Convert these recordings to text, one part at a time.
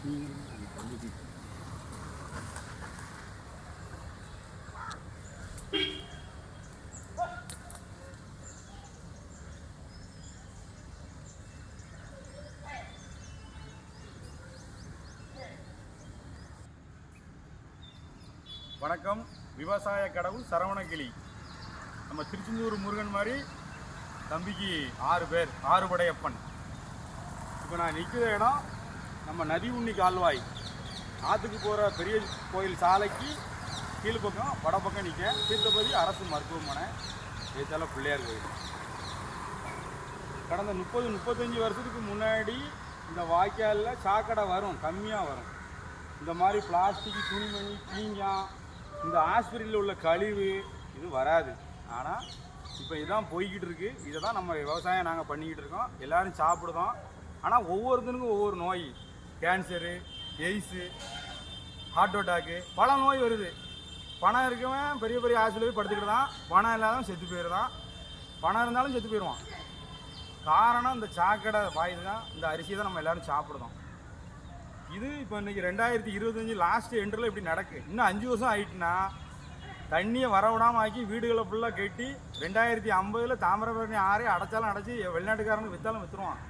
வணக்கம். விவசாய கடவுள் சரவணகிளி. நம்ம திருச்செந்தூர் முருகன் மாதிரி தம்பிக்கு 6 பேர், 6 படையப்பன். இப்போ நான் நிற்கிற இடம் நம்ம நதி உண்ணி கால்வாய் ஆற்றுக்கு போகிற பெரிய கோயில் சாலைக்கு கீழ்ப்பக்கம் வடப்பக்கம் நிற்க தீர்த்தபதி அரசு மருத்துவமனை ஏத்தால பிள்ளையார் கோயில். கடந்த 30-35 வருஷத்துக்கு முன்னாடி இந்த வாய்க்காலில் சாக்கடை வரும், கம்மியாக வரும். இந்த மாதிரி பிளாஸ்டிக், துணிமணி, பீங்கான், இந்த ஆஸ்பத்திரியில் உள்ள கழிவு இது வராது. ஆனால் இப்போ இதுதான் போய்கிட்டு இருக்குது. இதை தான் நம்ம விவசாயம் நாங்கள் பண்ணிக்கிட்டு இருக்கோம். எல்லோரும் சாப்பிடுதோம். ஆனால் ஒவ்வொருத்தனுக்கும் ஒவ்வொரு நோய், கேன்சரு, எய்ஸு, ஹார்ட் அட்டாக்கு, பல நோய் வருது. பணம் இருக்கவன் பெரிய பெரிய ஆஸ்பத்திரி போய் படுத்துக்கிட்டு தான், பணம் இல்லாதவன் செத்து போயிடுதான். பணம் இருந்தாலும் செத்து போயிடுவான். காரணம் இந்த சாக்கடை வாயில் தான், இந்த அரிசியை தான் நம்ம எல்லோரும் சாப்பிடுதோம். இது இப்போ இன்றைக்கி 2025 லாஸ்ட் எண்டில் இப்படி நடக்கு. இன்னும் 5 வருஷம் ஆகிட்டுனா தண்ணியை வரவிடாமல் ஆக்கி வீடுகளை ஃபுல்லாக கட்டி 2050 தாமிரபரணி ஆறே அடைச்சாலும் அடைச்சி வெளிநாட்டுக்காரனுக்கு விற்றாலும் விற்றுருவான்.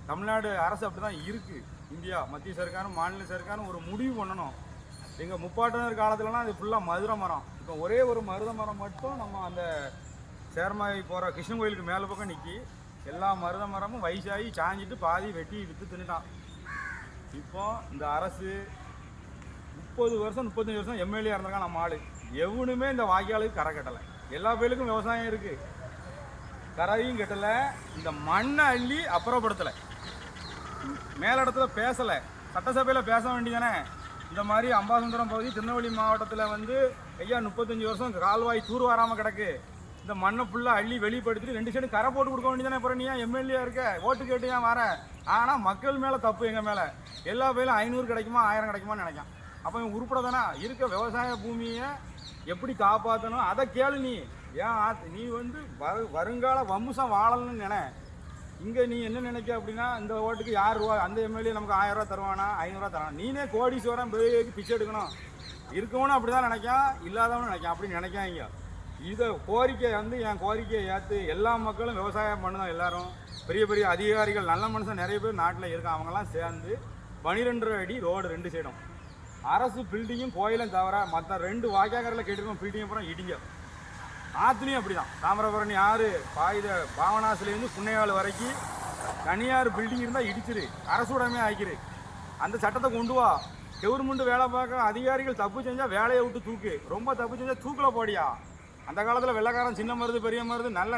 தமிழ்நாடு அரசு அப்படி தான் இருக்குது. இந்தியா மத்திய சர்க்காரும் மாநில சர்க்காரும் ஒரு முடிவு பண்ணணும். எங்கள் முப்பாட்டனர் காலத்துலலாம் அது ஃபுல்லாக மதுரை மரம். இப்போ ஒரே ஒரு மருத மரம் மட்டும் நம்ம அந்த சேர்மாய் போகிற கிருஷ்ணன் கோயிலுக்கு மேலே பக்கம் நிற்கி எல்லா மருத மரமும் வயசாகி சாஞ்சிட்டு பாதி வெட்டி விற்று தின்னுட்டான். இப்போ இந்த அரசு 30 வருஷம் 35 வருஷம் எம்எல்ஏ இருந்திருக்கான் நம்ம ஆள். எவனுமே இந்த வாய்க்காலுக்கு கரை கட்டலை. எல்லா பேருக்கும் விவசாயம் இருக்குது, கரையும் கட்டலை. இந்த மண்ணை அள்ளி அப்புறப்படுத்தலை, மேலிடத்துல பேசலை, சட்டசபையில் பேச வேண்டியதானே. இந்த மாதிரி அம்பாசமுத்திரம் பகுதி திருநெல்வேலி மாவட்டத்தில் வந்து ஐயா 35 வருஷம் கால்வாய் தூர் வராமல் கிடக்கு. இந்த மண்ணை ஃபுல்லாக அள்ளி வெளிப்படுத்திட்டு 2 சைடு கரை போட்டு கொடுக்க வேண்டியதானே. அப்புறம் நீ ஏன் எம்எல்ஏ இருக்க, ஓட்டு கேட்டு ஏன் வர? ஆனால் மக்கள் மேலே தப்பு, எங்கள் மேலே. எல்லா பேரும் 500 கிடைக்குமா 1000 கிடைக்குமான்னு நினைக்கான். அப்போ இவன் உருப்பட தானே இருக்க. விவசாய பூமியை எப்படி காப்பாற்றணும் அதை கேளு. நீ ஏன் நீ வந்து வருங்கால வம்சம் வாழணும்னு நினை. இங்கே நீ என்ன நினைக்க அப்படின்னா, இந்த ஓட்டுக்கு யார் ரூபா, அந்த எம்எல்ஏ நமக்கு 1000 ரூபா தருவானா, 500 ரூபா தருவானா. நீனே கோடீஸ்வரன் பெரிய பிச்சை எடுக்கணும். இருக்கவனும் அப்படி தான் நினைக்கான், இல்லாதவனும் நினைக்கான். அப்படி நினைக்காங்க. இதை கோரிக்கை வந்து என் கோரிக்கையை ஏற்று எல்லா மக்களும் விவசாயம் பண்ணுதான். எல்லாரும் பெரிய பெரிய அதிகாரிகள், நல்ல மனுஷன் நிறைய பேர் நாட்டில் இருக்கான். அவங்கெல்லாம் சேர்ந்து 12 அடி ரோடு 2 சைடும் அரசு பில்டிங்கும் கோயிலும் தவிர மற்ற 2 வாய்க்காக்கரையில் கேட்டிருக்கோம் பில்டிங் அப்புறம் இடிங்க. ஆற்றுலையும் அப்படி தான். தாமிரபரணி ஆறு பாவனாசிலேருந்து புன்னையாள் வரைக்கும் தனியார் பில்டிங் இருந்தால் இடிச்சிரு, அரசு உடமே ஆக்கிரு. அந்த சட்டத்தை கொண்டு வா. கவர்மெண்ட் வேலை பார்க்க அதிகாரிகள் தப்பு செஞ்சால் வேலையை விட்டு தூக்கு, ரொம்ப தப்பு செஞ்சால் தூக்கில் போடியா. அந்த காலத்தில் வெள்ளைக்காரன் சின்ன மருது பெரிய மருது நல்ல